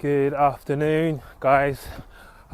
Good afternoon, guys.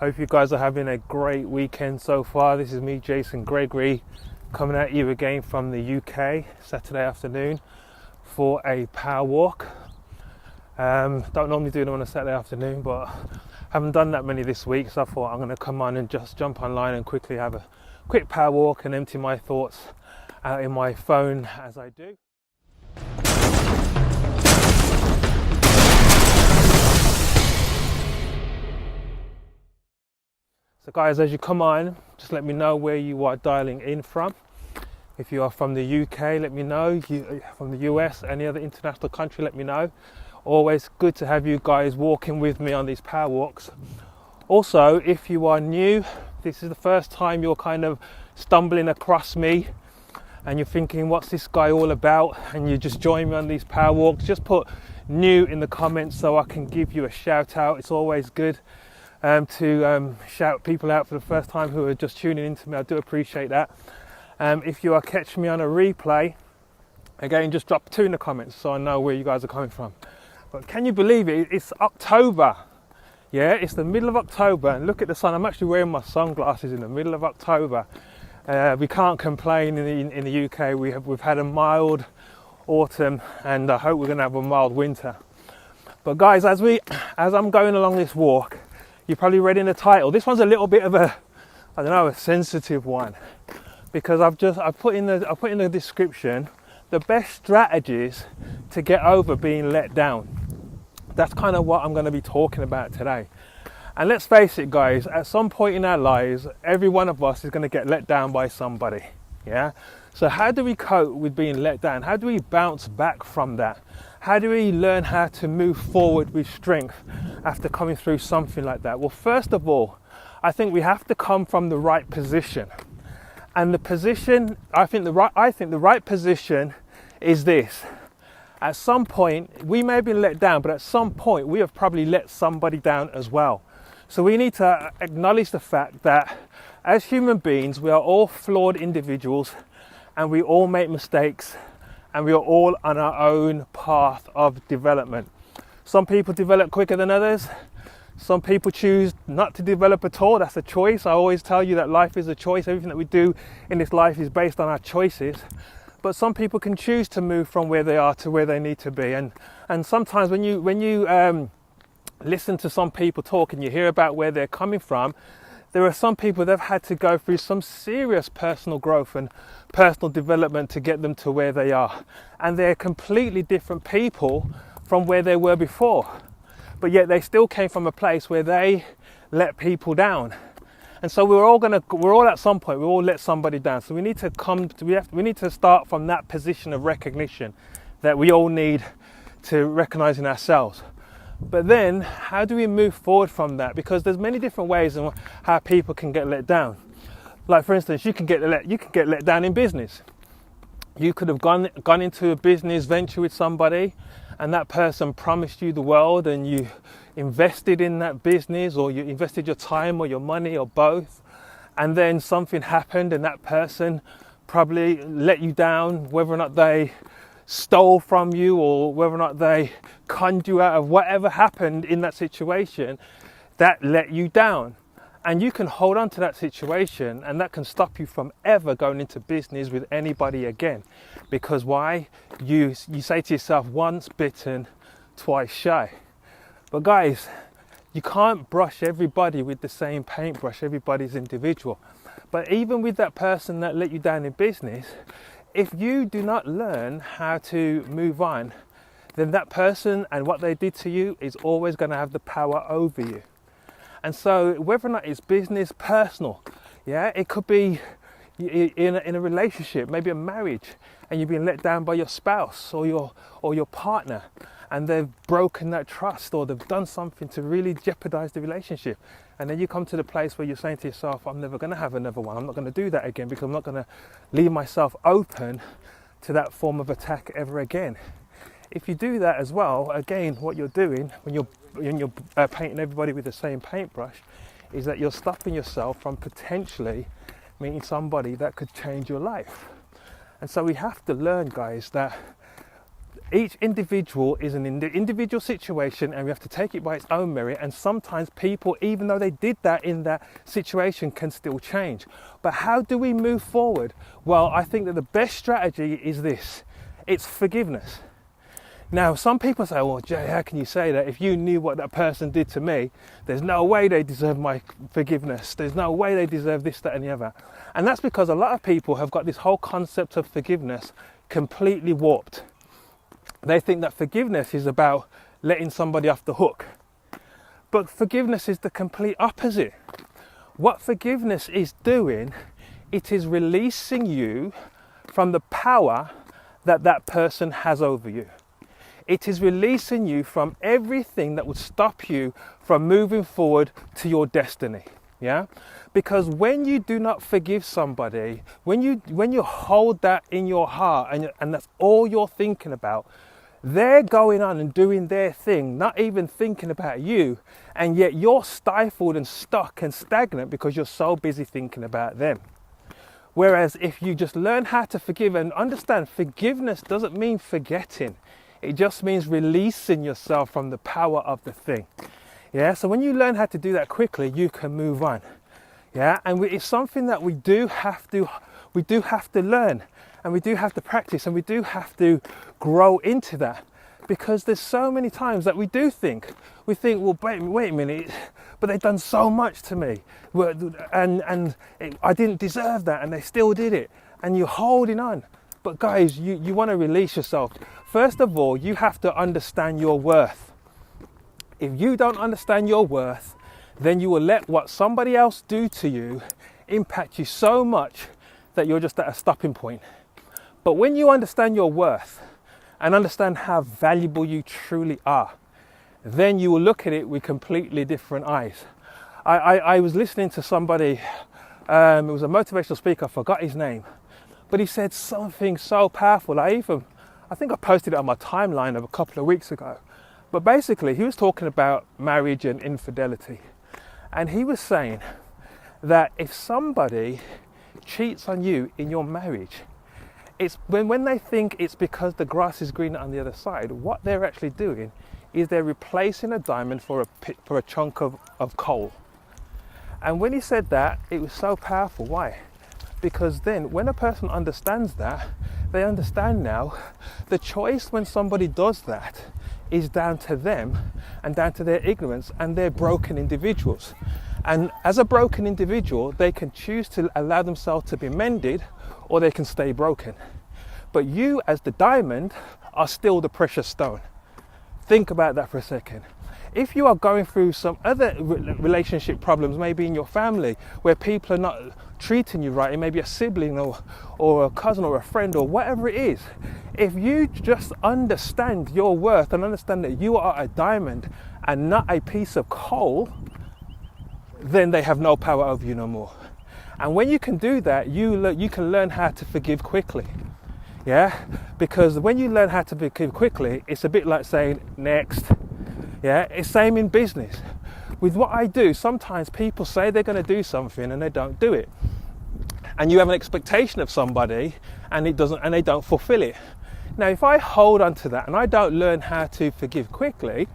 Hope you guys are having a great weekend so far. This is me, Jason Gregory, coming at you again from the UK, Saturday afternoon for a power walk. Don't normally do them on a Saturday afternoon, but haven't done that many this week, so I thought I'm going to come on and just jump online and quickly have a quick power walk and empty my thoughts out in my phone as I do. So guys, as you come on, just let me know where you are dialing in from. If you are from the UK, let me know. From the US, any other international country, let me know. Always good to have you guys walking with me on these power walks. Also, if you are new, this is the first time you're kind of stumbling across me and you're thinking, what's this guy all about? And you just join me on these power walks, just put new in the comments so I can give you a shout out. It's always good to shout people out for the first time who are just tuning into me. I do appreciate that. If you are catching me on a replay, again, just drop 2 in the comments so I know where you guys are coming from. But can you believe it? It's October. Yeah, it's the middle of October, and look at the sun. I'm actually wearing my sunglasses in the middle of October. We can't complain in the UK. We've had a mild autumn, and I hope we're going to have a mild winter. But guys, as I'm going along this walk, you probably read in the title. This one's a little bit of a sensitive one, because I've put in the description the best strategies to get over being let down. That's kind of what I'm going to be talking about today. And let's face it, guys, at some point in our lives, every one of us is going to get let down by somebody. Yeah. So how do we cope with being let down? How do we bounce back from that? How do we learn how to move forward with strength after coming through something like that? Well, first of all, I think we have to come from the right position. And the position, I think the right position is this. At some point, we may have been let down, but at some point, we have probably let somebody down as well. So we need to acknowledge the fact that as human beings, we are all flawed individuals, and we all make mistakes, and we are all on our own path of development. Some people develop quicker than others. Some people choose not to develop at all. That's a choice. I always tell you that life is a choice. Everything that we do in this life is based on our choices. But some people can choose to move from where they are to where they need to be. And sometimes when you listen to some people talk and you hear about where they're coming from, there are some people that have had to go through some serious personal growth and personal development to get them to where they are. And they're completely different people from where they were before. But yet they still came from a place where they let people down. And so we're all at some point, we all let somebody down. So we need to start from that position of recognition that we all need to recognize in ourselves. But then, how do we move forward from that? Because there's many different ways in how people can get let down. Like, for instance, you can get let down in business. You could have gone into a business venture with somebody, and that person promised you the world, and you invested in that business, or you invested your time or your money or both, and then something happened, and that person probably let you down, whether or not they stole from you or whether or not they conned you out of whatever happened in that situation, that let you down. And you can hold on to that situation, and that can stop you from ever going into business with anybody again. Because why? You say to yourself, once bitten, twice shy. But guys, you can't brush everybody with the same paintbrush. Everybody's individual. But even with that person that let you down in business, if you do not learn how to move on, then that person and what they did to you is always going to have the power over you. And so whether or not it's business, personal, yeah, it could be in a relationship, maybe a marriage, and you've been let down by your spouse or your partner, and they've broken that trust, or they've done something to really jeopardize the relationship. And then you come to the place where you're saying to yourself, I'm never going to have another one. I'm not going to do that again, because I'm not going to leave myself open to that form of attack ever again. If you do that as well, again, what you're doing when you're painting everybody with the same paintbrush is that you're stopping yourself from potentially meeting somebody that could change your life. And so we have to learn, guys, that Each individual is an individual situation, and we have to take it by its own merit. And sometimes people, even though they did that in that situation, can still change. But how do we move forward? Well, I think that the best strategy is this. It's forgiveness. Now, some people say, well, Jay, how can you say that? If you knew what that person did to me, there's no way they deserve my forgiveness. There's no way they deserve this, that, and the other. And that's because a lot of people have got this whole concept of forgiveness completely warped. They think that forgiveness is about letting somebody off the hook. But forgiveness is the complete opposite. What forgiveness is doing, it is releasing you from the power that that person has over you. It is releasing you from everything that would stop you from moving forward to your destiny. Yeah? Because when you do not forgive somebody, when you hold that in your heart and that's all you're thinking about, they're going on and doing their thing, not even thinking about you, and yet you're stifled and stuck and stagnant because you're so busy thinking about them. Whereas if you just learn how to forgive and understand, forgiveness doesn't mean forgetting. It just means releasing yourself from the power of the thing. Yeah, so when you learn how to do that quickly, you can move on. Yeah, and it's something that we do have to learn, and we do have to practice, and we do have to grow into that, because there's so many times that we think, well, wait a minute, but they've done so much to me, and I didn't deserve that, and they still did it, and you're holding on. But guys, you want to release yourself. First of all, you have to understand your worth. If you don't understand your worth, then you will let what somebody else do to you impact you so much that you're just at a stopping point. But when you understand your worth and understand how valuable you truly are, then you will look at it with completely different eyes. I was listening to somebody, it was a motivational speaker, I forgot his name, but he said something so powerful. I think I posted it on my timeline a couple of weeks ago. But basically, he was talking about marriage and infidelity. And he was saying that if somebody cheats on you in your marriage, it's when they think it's because the grass is greener on the other side, what they're actually doing is they're replacing a diamond for a chunk of coal. And when he said that, it was so powerful. Why? Because then when a person understands that, they understand now the choice when somebody does that is down to them and down to their ignorance, and they're broken individuals. And as a broken individual, they can choose to allow themselves to be mended, or they can stay broken. But you, as the diamond, are still the precious stone. Think about that for a second. If you are going through some other relationship problems, maybe in your family, where people are not treating you right, it may be a sibling or a cousin or a friend or whatever it is, if you just understand your worth and understand that you are a diamond and not a piece of coal, then they have no power over you no more. And when you can do that, you can learn how to forgive quickly. Yeah, because when you learn how to forgive quickly, it's a bit like saying next. Yeah, it's same in business. With what I do, sometimes people say they're going to do something and they don't do it. And you have an expectation of somebody and they don't fulfill it. Now, if I hold on to that and I don't learn how to forgive quickly,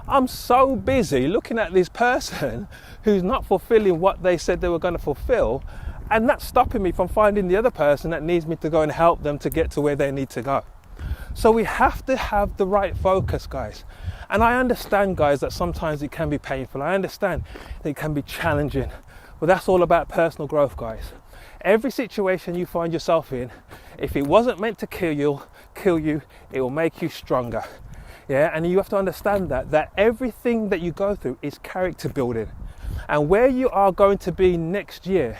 I'm so busy looking at this person who's not fulfilling what they said they were going to fulfill, and that's stopping me from finding the other person that needs me to go and help them to get to where they need to go. So we have to have the right focus, guys. And I understand, guys, that sometimes it can be painful. I understand that it can be challenging, but that's all about personal growth, guys. Every situation you find yourself in, if it wasn't meant to kill you, it will make you stronger. Yeah, and you have to understand that everything that you go through is character building. And where you are going to be next year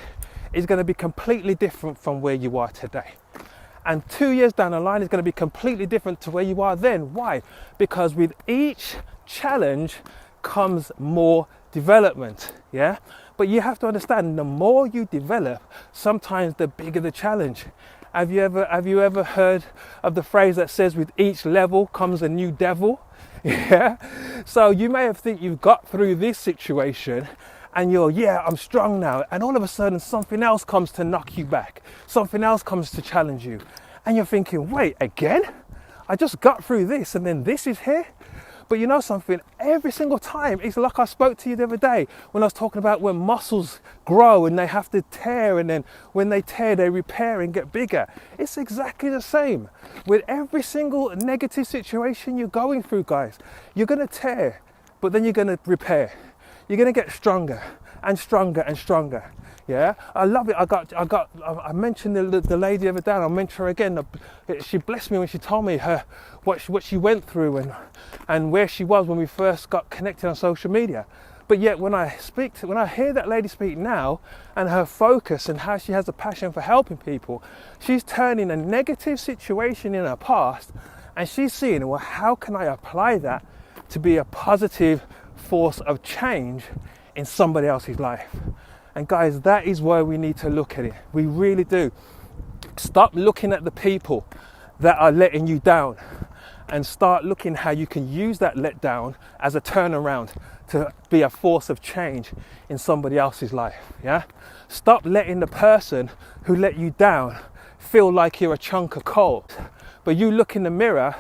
is going to be completely different from where you are today. And 2 years down the line is going to be completely different to where you are then. Why? Because with each challenge comes more development. Yeah? But you have to understand, the more you develop, sometimes the bigger the challenge. Have you ever heard of the phrase that says, with each level comes a new devil? Yeah. So you may have think you've got through this situation and I'm strong now. And all of a sudden something else comes to knock you back. Something else comes to challenge you. And you're thinking, wait, again? I just got through this and then this is here. But you know something, every single time, it's like I spoke to you the other day when I was talking about when muscles grow and they have to tear, and then when they tear, they repair and get bigger. It's exactly the same with every single negative situation you're going through, guys. You're going to tear, but then you're going to repair. You're going to get stronger and stronger and stronger. Yeah, I love it. I mentioned the lady the other day, and I'll mention her again. She blessed me when she told me what she went through and where she was when we first got connected on social media. But yet when I hear that lady speak now, and her focus and how she has a passion for helping people, she's turning a negative situation in her past, and she's seeing, well, how can I apply that to be a positive force of change in somebody else's life? And guys, that is where we need to look at it. We really do. Stop looking at the people that are letting you down, and start looking how you can use that letdown as a turnaround to be a force of change in somebody else's life. Yeah? Stop letting the person who let you down feel like you're a chunk of coal. But you look in the mirror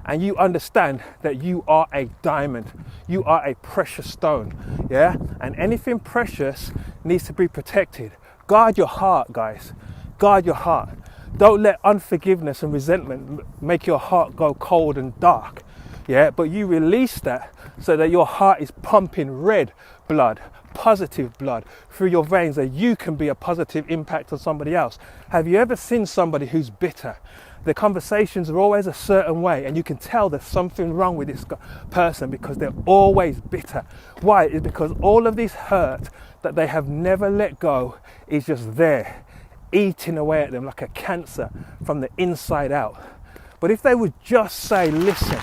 and you understand that you are a diamond. You are a precious stone. Yeah? And anything precious needs to be protected. Guard your heart, guys. Guard your heart. Don't let unforgiveness and resentment make your heart go cold and dark. Yeah? But you release that so that your heart is pumping red blood, positive blood through your veins, that you can be a positive impact on somebody else. Have you ever seen somebody who's bitter? The conversations are always a certain way, and you can tell there's something wrong with this person because they're always bitter. Why? It's because all of this hurt that they have never let go is just there, eating away at them like a cancer from the inside out. But if they would just say, listen,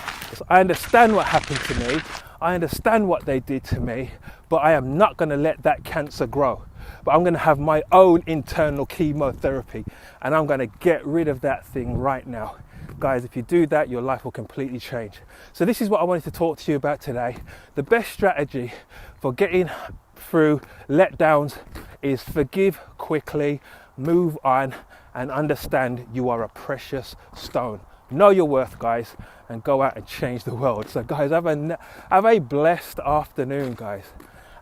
I understand what happened to me, I understand what they did to me, but I am not going to let that cancer grow. But I'm going to have my own internal chemotherapy, and I'm going to get rid of that thing right now. Guys, if you do that, your life will completely change. So this is what I wanted to talk to you about today. The best strategy for getting through letdowns is forgive quickly, move on, and understand you are a precious stone. Know your worth, guys, and go out and change the world. So guys, have a blessed afternoon, guys.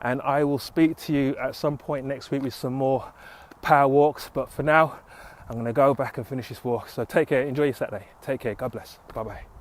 And I will speak to you at some point next week with some more power walks. But for now, I'm going to go back and finish this walk. So take care. Enjoy your Saturday. Take care. God bless. Bye-bye.